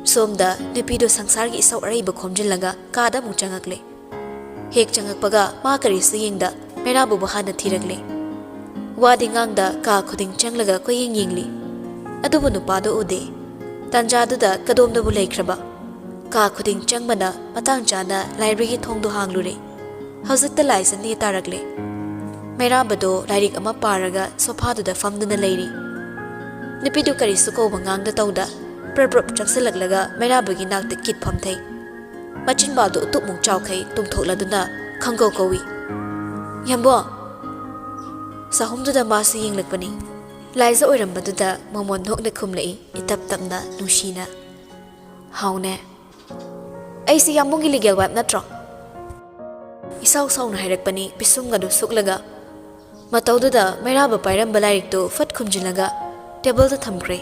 Somda nupido sangsargi isaw araiba khomjillaga kada mu changakle. Hek changakpaga ma kari siyingda Merabu bahana thiragle. Wadi ngangda ka khuding changlaga ko yingli. Adubu nupado ude. Tanjaduda kadomdabu laikhraba. Ka khuding changmana matang chana library thongdu hanglure. Hawzikta laisan ni taragle. Merabado lairik ama paraga sofaduda famduna leiri. Nupidu kari suko bangangda tawda. Prabrup chaksilaglaga Merabugi nakta kit pamthai. Machin baldo utup mung chawkai tungthokladuna khanggo kowi. Yambo Sahumduda masi yinglakpani. Laiza oirambaduda momon nokna khumlai itap tapna nushina. Haune Aisi yambungi legal web natro. Isaw sawna hairakpani pisungadu suklaga. Matawduda Meraba pairamba lairikto fat khumjilaga table da thamkre.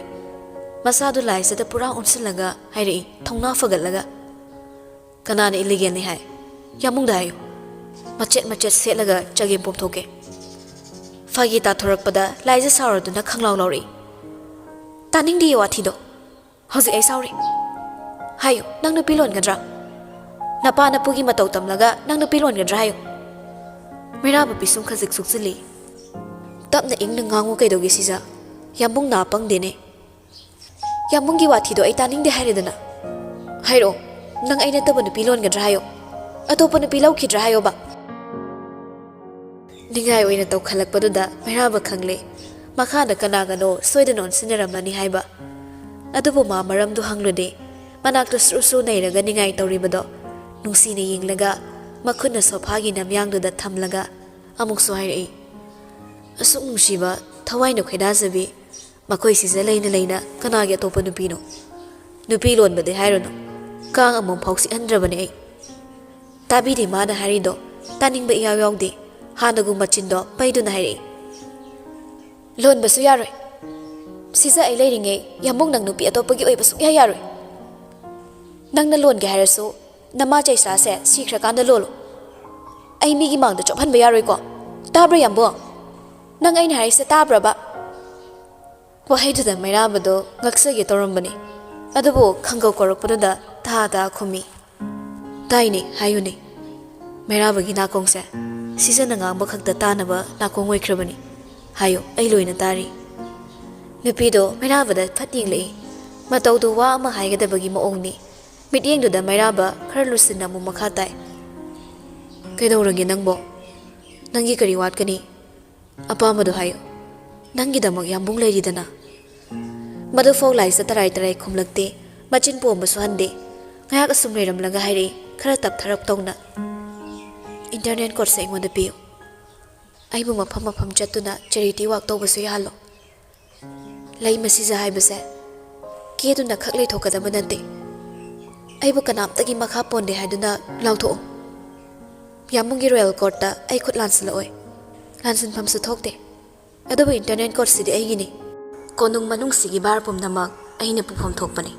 Masadu laiza da pura unsilaga hairi thongna fagatlaga. Kanana illegal ni hai. Yambung dayo. Macet setlaga chagim pomthoke. Fagi ta thorakpada laiza sawraduna khanglaw lawri. Taning di wathido. Hauzi ai sawri. Hayo, nang napilon gadra. Napa na pugi mataw tamlaga nang napilon gadra hayo. Meraba pisung khazik suksili. Tapna ing nangangu kaidogi siza. Yambung na pang dine. Yambung gi wathido ai taning de hairedana. Hairo, nang ai nataba napilon gadra hayo. Atopa napilaw khidra hayo ba. Ningai oina taw khalakpaduda Meraba khangle. Makhada kanagano soidanon sinaramani haiba. Adubu ma maramdu hanglode. Manakto sru nairaga ningai tawribado. Nungsina yinglaga makhuna sophagi namyangduda thamlaga amukso hairai. Asuk nungsiba thawaina khoidajabi makoi sisa leina kanagi atopa nupino. Nupi lonbade hairono. Kang amom phausi andrabane ai. Tabidi mana harido taningba iyaw yawde. Hanagu machindo paiduna hairi. Lon basu yaroi. Siza ai leiringe yambung nang nupi atopagi oi basu yaroi. Nang na lon ge harasu nama jaisa se sikra kanda lolo. Ai migi mangda chophan ba yaroi ko. Tabra yambo. Nang ai hari se tabra ba. Wahaiduda Merabado ngaksage torambani. Adubo khangau korokpaduda ta khumi. Taini hayuni. Merabagi nakongse. Season na ngamba khagda tanaba nakongoi khrabani. Hayo ai loina tari. Nupido Merabada phatinglei. Matawdu wa ama haigadabagi maongni. Mityengduda Meraba khara lusina mu makhatai. Kaidawragi nangbo. Nangi kari watkani. Apamadu hayo. Nangi damak yambung leiridana. Madu fau laisa tarai khumlakte. Machin po masuhande. Ngayak asum leiramlaga hairi khara tap tharap tawna. Internet course sa ingon na piyo. Ay mo mapam chatuna charity work to baso yalo. Lay masiza hay base. Kaya doon nakaklay to kada manante. Ay mo kanap tagi makapon de hay doon na law to. Yamong royal court ta ay kut lansala oy. Lansan pam sa tok de. Ado ba internet course di ay gini. Konung manung sige barpum na mag ay napupam tok pa ni.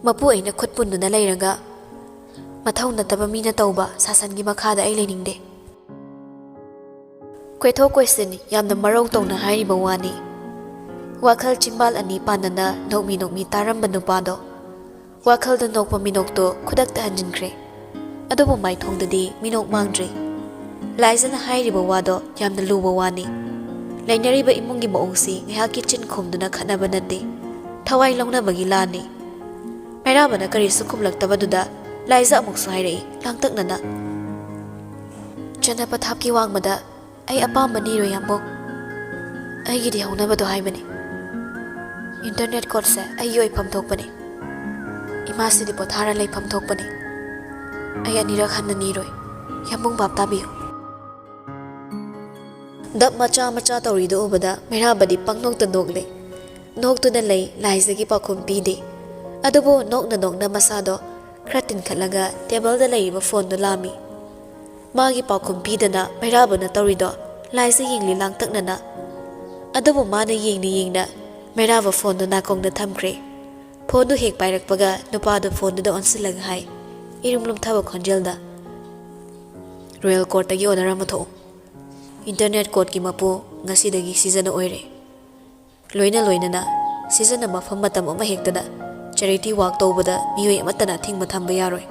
Mapu ay nakutpun doon na layraga. Mathaw na taba mina tawba sasan gi makhada ay leningde. Kwetho question yamna maraw tong na hairiba wani. Wakhal chimbal ani panana nokmi taramba nupado. Wakhal da nokpa minokto khudakta hanjinkre. Adobo mai thongdadi minok mangdre. Laizana hairiba wado yamna luba wani. Lainariba imungi maongsi ngaha kitchen khomduna khanaba nate. Thawai longna bagi lani. Meraba na kari sukumlakta baduda. Laiza amuk suhairai langtak nana. Chana pathapki wangmada ay apamba niro yambok. Ay gidi haunabado haibani. Internet course ay yoy pamthokpani. Imasi di pothara lay pamthokpani. Ay anirak hanna niroy. Yambong bab tabiyo. Dap macha tawrido ubada Merabadi pangnokta nogle. Nokto na lay Laiza gi pakhum pide. Adobo nok na masado Kratin khalaga table da lay phone no lami. Magi pakhum pidana Meraba na tawrido Laiza yingli langtak nana. Adobo mana yingna Meraba phone no nakong na thamkre. Phone no hek pairakpaga nupado phone do onsilag hai. Irumlum thaba khonjelda. Royal Court tagi onarama tho. Internet court ki mapu ngasidagi season oire. Loina na season na mafam matam ama hektada charity work tawbada miyoi amatana thingma thamba yaroi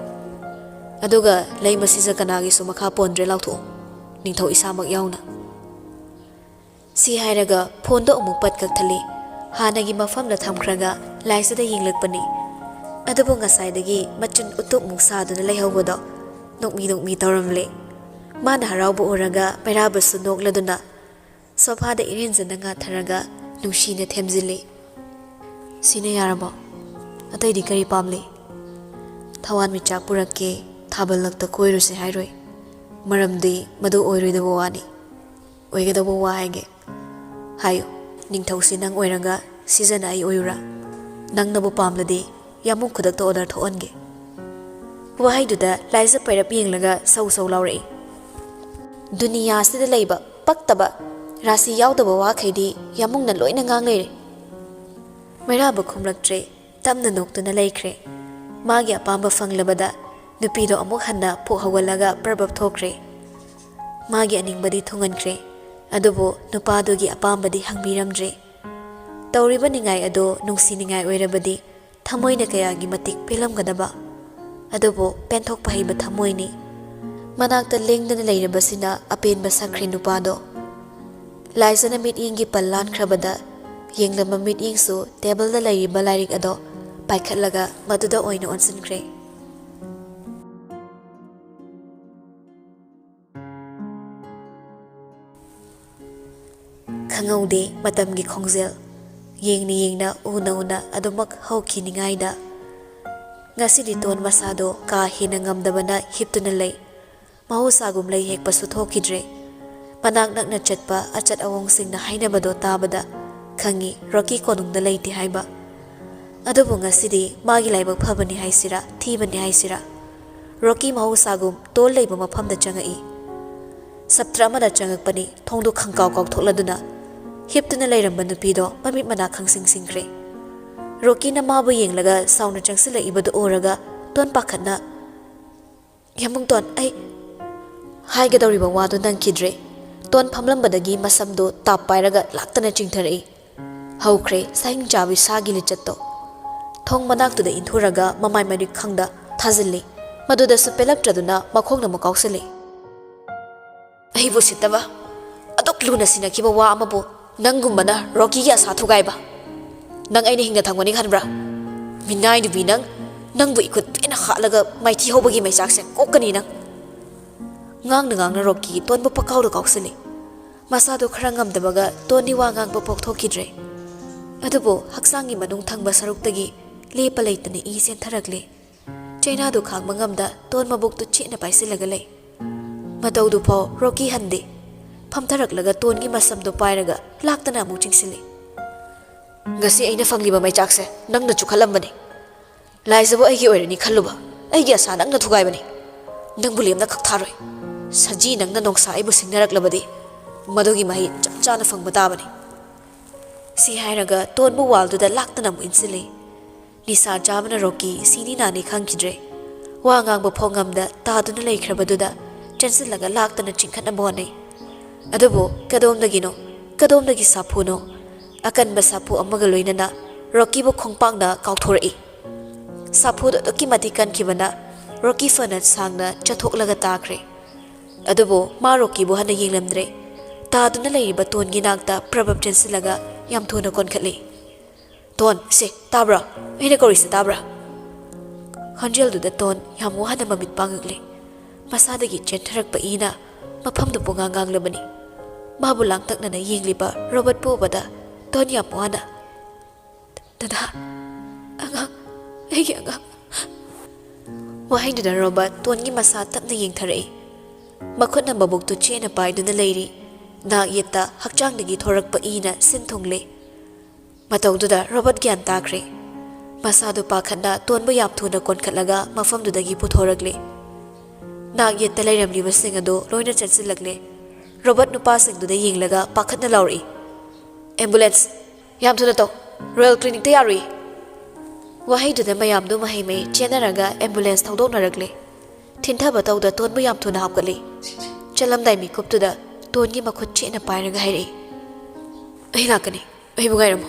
aduga lei masija kanagi su makha pondre lautho ningthau isamak yauna si hairaga phone do amuk pat kak thali hanagi mafam la thamkhraga laisada yinglakpani adubu ngasai dagi machun utup muksa duna leihawbodo nokmi tawramle mana haraubu uraga pairaba su nokladuna sofa da irinjana nga tharaga nushina themjili sine yarabo atai di kari pamle thawan mi chak purake thabal lakta koiru se hairoi maramdi madu oiroi da wani oiga da wa haige hayo ningthau sinang oiraga season ai oira nang nabu pamladi yamuk khudak to order thoange wahai duda laisa paira pinglaga sau laurai duniya sida leiba paktaba rasi yaudaba wa khaidi yamung na loina ngang leire mairaba khumraktre tamna noktuna leikhre magi apamba fanglabada nupido amuk hanna phu hawalaga prabab thokre magi aningbadi thungankre adubo nupadogi apambadi hangbiramdre tawriba ningai ado nungsi ningai oirabadi thamoina kayagi matik pelamgadaba adubo penthok pahiba thamoini manakta lengdana leirabasina apenba sakri nupado laisana mit ingi pallan khrabada yenglama mit ingsu table da leiriba lairik ado paikhatlaga maduda oina onsinkre khangaude matamgi khongjel yengna una adumak haukiningaida ngasidi ton masado ka hina ngamdabana hiptuna lei mahosagum lei hek pasu thokidre manak nakna chatpa achat awong singna hainabado tabada khangi rocky konungda leiti haiba adubu ngasidi magi laibak phabani haisira thibani haisira rocky mahosagum tol leiba maphamda changai saptra amada changakpani thongdu khangkaw kaw thokladuna hiptuna leiramba nupido mamit mana khangsing singkre rocky na mabu yenglaga sauna changsila ibadu oraga ton pakhatna yamung ton ai haiga doriba wadu nang kidre ton phamlambadagi masamdo tap pairaga laktana chingtharei haukhre saing jawi sagi lichatto thong manaktu da inthuraga mamai mari khangda thazilli maduda supelaptraduna makhongna makausale ai bu sitaba adok luna sinakiba wa amabu nangumbana rocky ya sathugaiba nang aini hinga thangwani khanbra minai du binang nang bu ikut pena khalaga maithi hobagi mai chakse kokani nang ngang na rocky ton bu pakaw da kausale masado kharangam dabaga toni wa ngang bu pokthokidre adubo haksangi manung thangba saruktagi lepa leitani i sen tharakle chaina du khang mangamda ton mabuk tu chena paisilaga le matau du pho rocky hande phamtharaklaga ton gi masam du pairaga laktana mu chingsile ngasi aina fangliba mai chakse nangna chukhalambani laizabo aigi oirani khalluba aigi asa nangna thugaibani nangbu lemna khaktharoi saji nangna nongsa aibu singnaraklabadi madugi mahi chapchana fangba tabani si hairaga tonbu walduda laktana mu insile nisa jamana rocky sini nani khangkidre wa ngangba phongamda taduna leikhrabaduda chansilaga laktana chingkhatna bonai adubo kadomdagi saphuno akanba sapu amaga loinana rocky bu khongpangna kauthorei sapu do ki mati kan kibana rocky fana sangna chathoklaga takre adubo ma rocky bu hana yenglamdre taduna leiba tongi nakta prabab chansilaga yam thona konkhatli ton se tabra ina korisa tabra hanjel du da ton yam wahana mamit pangakle masadagi chetharakpa ina mafam du pongangang labani mabu langtakna na yengliba robot po bada ton yam wana dada anga wahai du da robot ton gi masa tapna yengtharei makhotna mabuk tu chena pai du na leiri na yeta hakchang dagi thorakpa ina sinthongle matau du da robot gyan takre masadu pakhatna ton bu yap thuna konkhatlaga mafam du dagi puthorakle na yeta leiramli basing ado loina chatsilakle robot nupa sing du da yenglaga pakhatna lauri ambulance yam thuna to royal clinic te yari wahai du da mayam du mahai me chenaraga ambulance thodoknarakle thintha batau da ton bu yam thuna hapkali chalamdai mi kup tu da ton gi makhut chena pairaga hairei ai lakani ai bugairam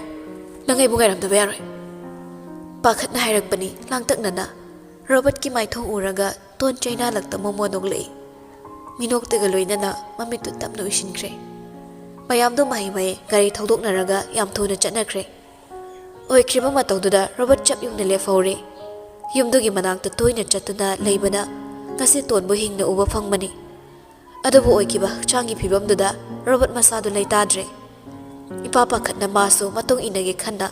nangai bugairam da bayaroi Pakhatna hairakpani langtaknana Robert ki maithong uraga ton China lakta momo noglei minok tega loinana mamitu tapna uishinkre mayamdo mahimai gari thodoknaraga yam thona chatnakre oikriba matawduda Robert chap yumna lefawre yumdugi manakta toina chatuna leibana ngasi tonbo hingna uba phangmani adubu oikiba changi phibamduda Robert masadu leitadre ipa pakhatna masu matung inage khanna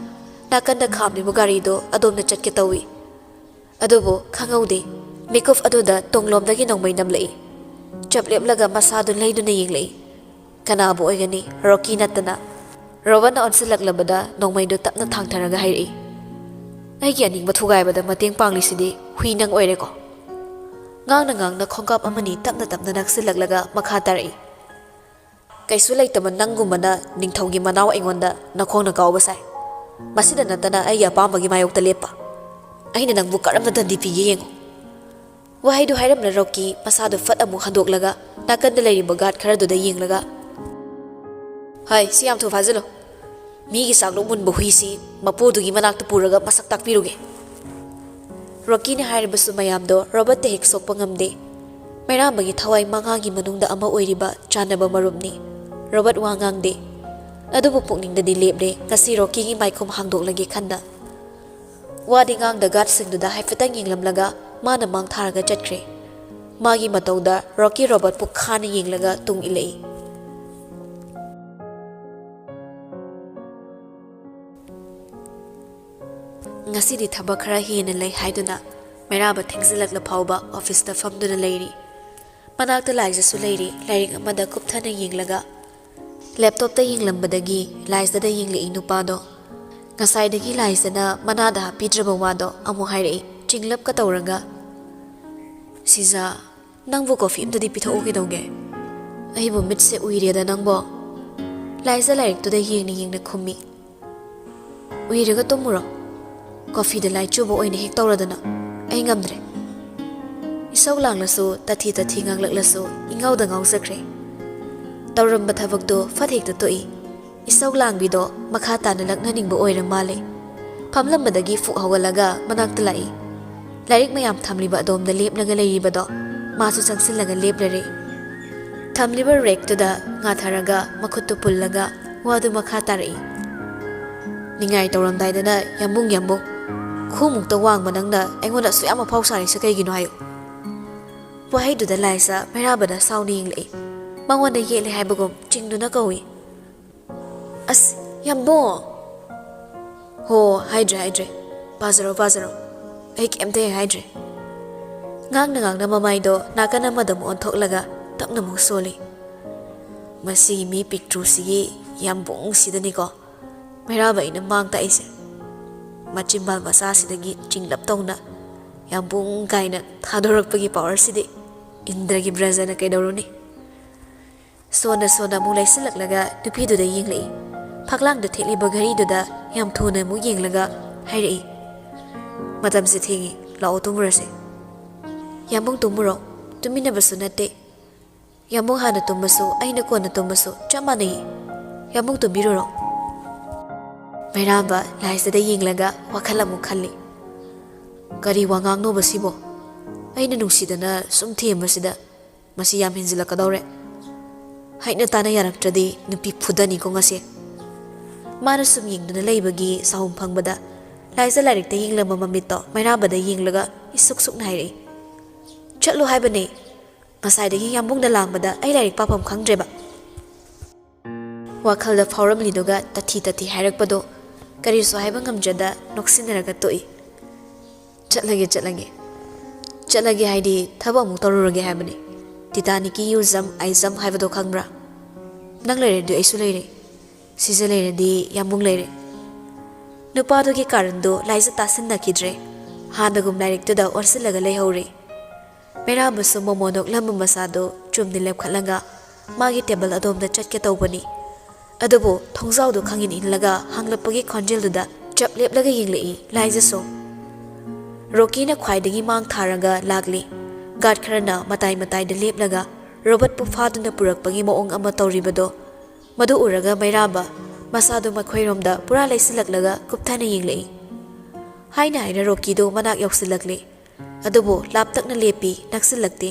nakanda khamni gari do adomna chatke tawi adubu khangaude mikof aduda tonglomdagi nongmai namlei chapleplaga masadu leiduna yenglei kanabu oigani Rocky natana Robana onsilaklabada nongmai do tapna thangtharaga hairi aigi aning bathugaibada mateng panglisidi huinang oireko ngang na khongkap amani tapna tapna naksilaklaga makha tarai kaisu leitama nanggumana ningthaugi manaw aingonda nakhongna kawbasai masida natana ai apambagi mayokta lepa aina nangbu karamna dandi yengo wahaidu hairamna Rocky masadu fat amu handoklaga nakanda leiriba gad kharaduda yenglaga hai siam thu fazilo migi saklo munba huisi mapudugi manakta puraga masak takpiruge Rocky ni hairibasu mayamdo Robert te hek sokpa ngamde mairambagi thawai mangagi manungda ama oiriba chanaba marumni Robert wangangde adubu pukningdadi leple ngasi Rocky gi maikhom hangdoklage khanda wadi ngang da gad singduda haifetang yenglamlaga mana mang tharaga chatkre magi matawda Rocky Robert pu khana yenglaga tung ilei ngasidi thaba khara hena lei haiduna meraba thengzilakla phawba office da famduna leiri manakta laisa su leiri lairing amada kupthana yenglaga laptop ta yenglambadagi laisa da yengle inupado ngasaidagi laisana manada pidraba wado amu hairei chinglap ka tawraga siza nangbu coffee imdadi pithoge dawge aibu mitse uireda nangbo laisa lairik to da yengna khummi uiraga tomuro coffee da lai chubo oine hek tawradana ai ngamdre isau langlasu tathi nganglaklasu ingauda ngausakre tawramba thabakdo fathekta toi isau langbido makha tana laknaningbo oira male phamlambadagi fu hawalaga manakta lai lairik mayam thamliba adomda lepnaga leiribado masu changsillaga leplare thamliba rek tuda ngatharaga makhuttu pullaga wadu makha tarai ningai tawramdaidana yambung khumukta wangma nangna aingoda suyama phawsari sakaigino hayo wahaiduda laisa merabada sauni inglei mangwanda yele haibagom chingduna kawi as yambo ho hydre bazaro ai kemte hydre ngang na mamaido nakana madam onthoklaga tapna mu soli masi mi picture si yambong sidani ko meraba ina mangta ise machimbal masa sidagi chinglap tawna yambong kaina thadorakpagi power sidi indragi brazana kaidoruni sona mu laisilaklaga nupiduda yenglei phaklang da theliba gari duda yam thuna mu yenglaga hairei matam se thingi lao tumurase yambong tumuro tumina basu nate yambong hana tumasu aina kona tumasu chamani yambong tumbiroro mairamba laisa da yenglaga wakhalamu khalli gari wangang no basibo aina nungsidana sum thembasida masi yam hinjilakadore haina tana yaraktradi nupi phudani ko ngase mana sum yengduna leibagi sahum phangbada laisa lairikta yenglama mamito mairabada yenglaga isuk nairei chatlo haibane masaidagi yambungda langbada ai lairik papam khangdreba wakhalda phauramlidoga tathi hairakpado kari so haiba ngamjada noksinaraga toi chatlage haidi thaba mu torurage haibane titaniki yuzam aizam haibado khangbra nang leire du aisu leire sise leire di yambung leire nupado ki karando laisa tasinna kidre handagum lairik tuda orsilaga leihore mera basu momonok lamma masado chumni lep khalaga magi table adomda chatke tawbani adubo thongjaw do khangin inlaga hanglapagi khonjel duda chap leplaga yenglei laisa so Rocky na khwaidagi mang tharaga lagli gad kharana matai da leplaga Robert pu phaduna purakpagi moong ama tawribado madu uraga mairaba masadu makhwairomda pura laisilaklaga kupthana yenglei haina haina Rocky do manak yausilakle adubo laptakna lepi naksilakte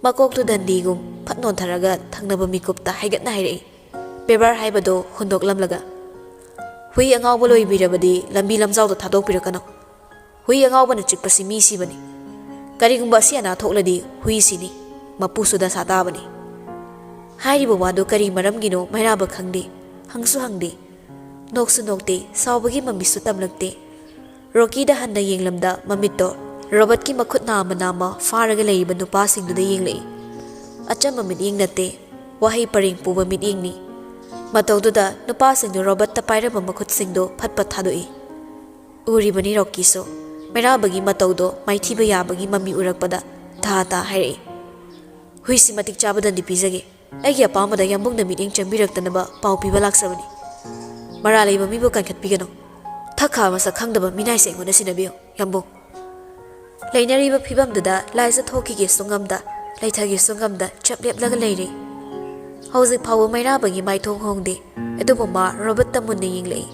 makok tu dandigum phatnon tharaga thangnaba mikupta haigatna hairei bebar haibado hundoklamlaga hui angawba loibirabadi lambi lamjawdo thadokpirakano hui angawbana chikpasi mi sibani karigumba si ana thokladi hui sini mapusuda satabani hairibo wado kari maramgino mairaba khangde hangsu hangde noksu nokte sawbagi mamisu tamlakte Rocky da handa yenglamda mamitto Robert ki makhut nama faraga leiba nupa singduda yenglei achamba mit yengnate wahi paring puba mit yengni matawduda nupa singdu Robert ta pairaba makhut singdo phatpat thadoi uribani Rocky so merabagi matawdo maithiba yabagi mami urakpada tha hairei huisi matik chabada dipizage aigi apamada yambungna mit yeng chambiraktana pau piba laksabani maralei mami bo kankhat pigano thakha masa khangdaba minai sengona sinabiyo yambung Lainariba Pibamda, Liza Toki Songamda, Laitagi Songamda, Chaplep Lagalady. How's it power my rabagi my tong hongde, Eduboma, Robert Tamundi Yingley.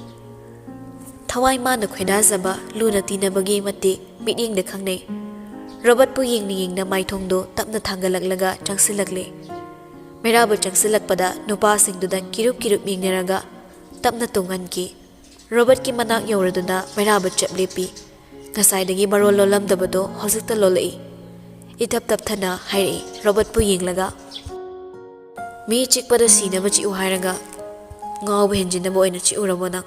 Tawai man the Quenazaba, Luna Tina Bagi Mati, meeting the Kangne. Robert Puying Ning the my tongdo, Tapna Tangalaglaga, Changsilagli. Meraba Changsilakpada, no passing to the Kirup Ming Neraga, Tapna Tunganki. Robert Kimanak Yoraduna, Meraba Chaplepi. Ngasai marol lolam dabado hozikta lolei itap tap thana hairi Robert pu yenglaga mi chikpada sina bachi u hairaga ngaw benjina bo ina chi urabona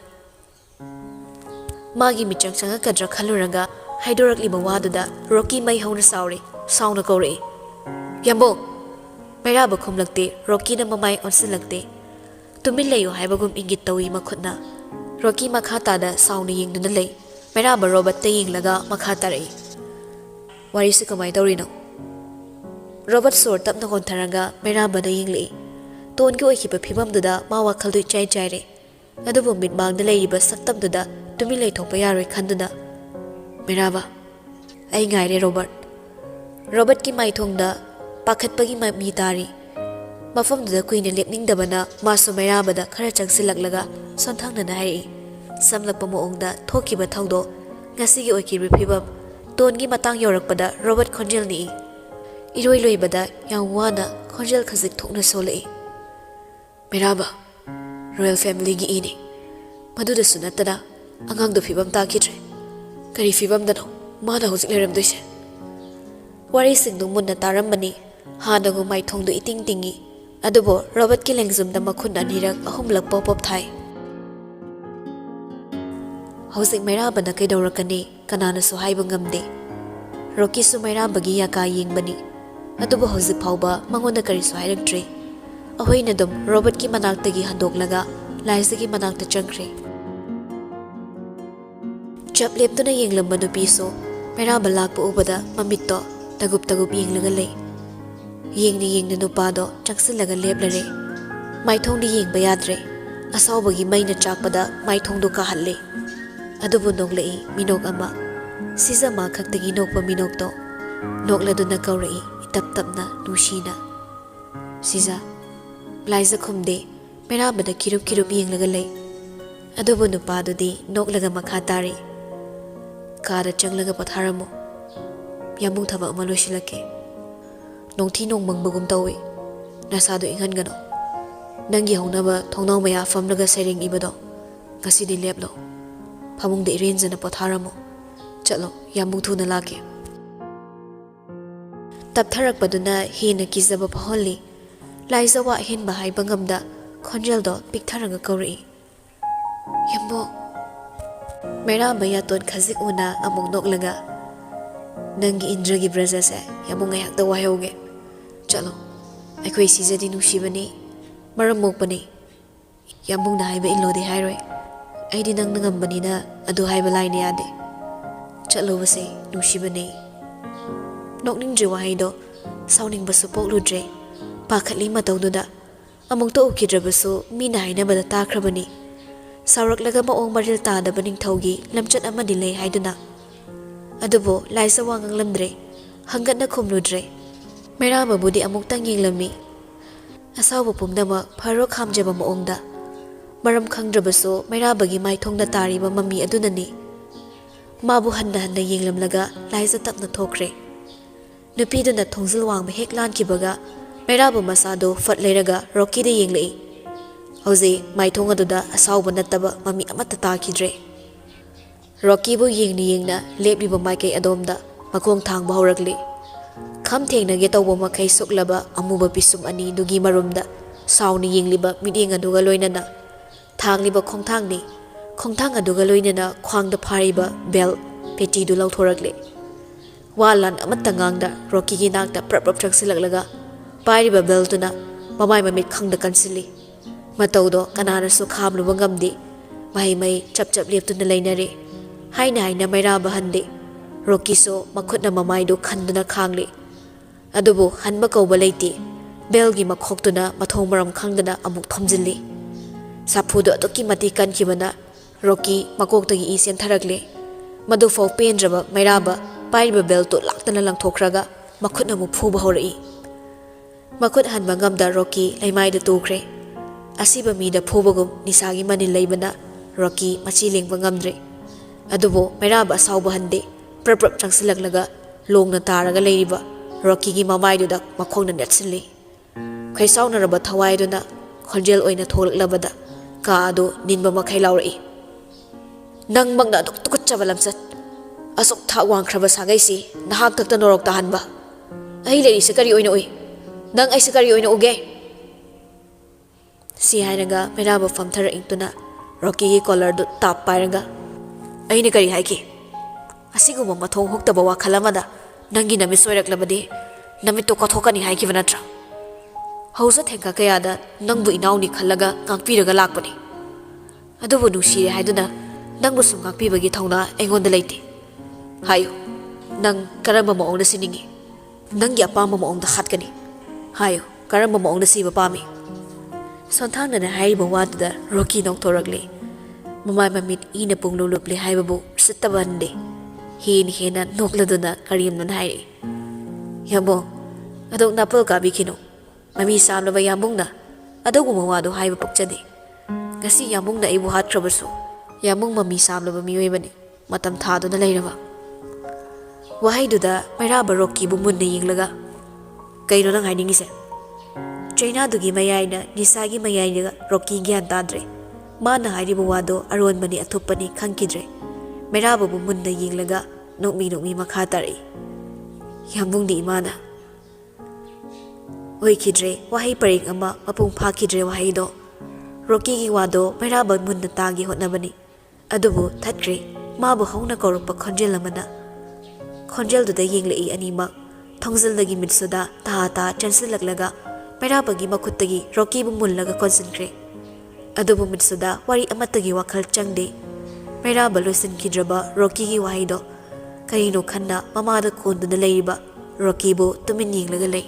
magi michang changa kadra khaluraga haidorakli bawaduda Rocky mai hauna sauri sauna kore yambo mera ba khumlakte Rocky na mamai onsilakte tumil layo haibagum ingit tawi makhutna Rocky makhata da sauna yengduna lei Meraba Robert taying laga makhatari. Warisi kamay tawrino. Robert sor tap na kontaraga meraba na yingli. Tuon ko ikipa pibam duda mawakal du chay re. Adubo midbang na layiba saktam duda tumilay thokpayari khanduna. Meraba. Ay ngay re Robert. Robert ki may thongda pakat pagi mitari. Mafam duda kuy na lepning dabana maso meraba da khara changsilaglaga sontang na nahari. Samlak pamuongda thokiba thawdo ngasigi oikiri phibam tongi matang yorakpada Robert Khonjel ni iroi loibada yangwana Khonjel khazik thokna solei meraba royal family gi ini maduda sunatana angang do phibam ta khitre kari phibam dano mana hozik leram doise wari singdu munna tarambani hana go mai thongdo iting tingi adubo Robert ki lengzum da makhun anirak ahumlak pop thai Howsing Meraba na kay Dorakani, kanana so hay bangamde. Rocky so Meraba gi yaka ying bani. Atubo howsing pauba, mangona kari so hay nagtre. Ahoy na dom, Robert ki manakta gi handok laga, Liza ki manakta changkre. Chaplep to na ying lambano piso, Meraba lakpo ubada, mamito, tagup ying lagalay. Ying ni ying na nupado, changsil laga leblare. May thong di ying bayadre. Asaw bagi may na chakpada, may thong do kahale. Adubo noglai minog ama siza ma khakdagi nokpa minog to nokla do na kawrai itap na nushina siza Liza khumde meraba da kirup yenglaga lei adubo nupa do di noklaga makhatari kara changlaga patharamo yamung thaba ama loisilake nongthi nongmang bagum tawi nasado ingan gano nangi haunaba thongnaw maya famlaga sereng ibado ngasidi leplo Pamung de irenza na potharamo. Chalo, yamung thuna lake. Taptharak paduna hina kizaba paholi. Liza wa hin bahay bangamda. Khonjel do piktharaga kawri. Yambo. Meraba yaton khazik una among noklaga. Nangi indragi braza se yamung ngayak da wayoge. Chalo, aikoy siza di nushibani. Maramok bani. Yamung na haiba ilo di hairoi. Ay di nang nangambani na adu hay balay ni ade. Chalo basi nushibani. Nokning jiwahay do, sauning baso pok ludre. Pakat lima taw duda. Among to ukidra baso, minahay na bada takrabani. Saurak laga maong maril tada baning tawgi, lamchat ama dilay hay duna. Adubo, Liza wangang lamdre. Hanggat na kumludre. Meraba budi amok tanging lami. Asaw bupumdama, parok hamjaba maong da. Maram khangdrabaso Merabagi mai thongda tariba mami adunani Mabu hanna hanna yenglamlaga laisa tapna thokre. Nupiduna thongzil wangba hek lankibaga Mairabu masado fat leiraga Rocky de yenglei. Hauze maithong aduda asawba nattaba mami amata takidre. Rocky bu yengni yengna lepliba maikei adomda makong thangba haurakle. Kham thengnage tawba makai suklaba amuba pisum ani dugi marumda sawni yengliba mideng aduga loinana thangliba khongthangni khongthang aduga loinana khwangda phariba bel peti du lauthorakle. Walan amatta ngangda Rocky gi nakta prap thaksilaglaga pairiba bel tuna mamai mamit khangda kansili. Mataudo kanana su khamluba ngamdi mai mai chap chap leptuna leinare haina haina Mairaba hande Rocky so makhutna mamai do khanduna khangli. Adubu hanba kauba leiti belgi makhoktuna mathong maram khangdana amuk thomjilli. Saphudo atoki mati kankibana Rocky makoktagi isen tharakle. Madu fau pendraba Mairaba pairiba bel to laktana langthokraga makhutna mu phuba horai. Makhut hanba ngamda Rocky laimaida tukre. Asiba mida phobagum nisagi mani leibana Rocky machi lengba ngamdre. Adubo Mairaba asawba hande prap changsilaglaga longna taraga leiriba Rocky gi mamaiduda makhongna netsilli. Khaisawnaraba thawaiduna khonjel oina tholaklabada ka ado ninba makhai laurai. Nang magna duk tukutchaba lamsat asok tha wangkhraba sagaisi nahak takta norok tahanba. Ai leri sakari oina oi. Nang ai sakari oina uge. Si hainaga Mairaba famthara ingtuna Rocky gi collar du tap pairaga. Aina kari haiki. Asiguma mathong hoktaba wakhalamada nangi namit soiraklabadi namit to kathokani haiki vanatra. Hausa thenka kayada nangbu inauni khallaga ngakpiraga lakpani. Adubu nushire haiduna nangbu sum ngakpibagi thongna engonda leite. Hayo nang karamba maongda siningi. Nangi apamba maongda khatkani. Hayo karamba maongda siba pami. Sonthangnana haiba waduda Rocky nongthorakle. Mamai mamit ina pungluluple haibabu sitabande. Hena nokladuna karimnan hairi. Yambo adok napal kabi kino. Mami samlaba yambungna adoguma wado haiba pakchade. Ngasi yambungna ibu hatkrabasu. Yambung mami samlaba miyoibani matam thaduna leiraba. Wahaiduda Mairaba Rocky bu munna yenglaga. Kaino nang hainingise. China dugi mayaina nisagi mayaina Rocky gyan tadre. Mana hairiba wado Arun mani athupani khangkidre. Mairaba bu munna yenglaga nokmi makha tari. Yambungdi imana. Oikidre wahai paring ama mapung phakidre wahaido. Rocky gi wado Mairaba munna tagi hotnabani. Adubu thatkre mabu hauna korukpa khonjel amana. Khonjel duda yenglei anima thongzildagi mitsuda ta chansilaklaga Mairabagi makuttagi Rocky bu mullaga concentrate. Adubu mitsuda wari amatagi wakhal changde. Mairaba loisinkidraba Rocky gi wahaido karino khanna mamada konduna leiriba Rocky bu tumin yenglaga lei.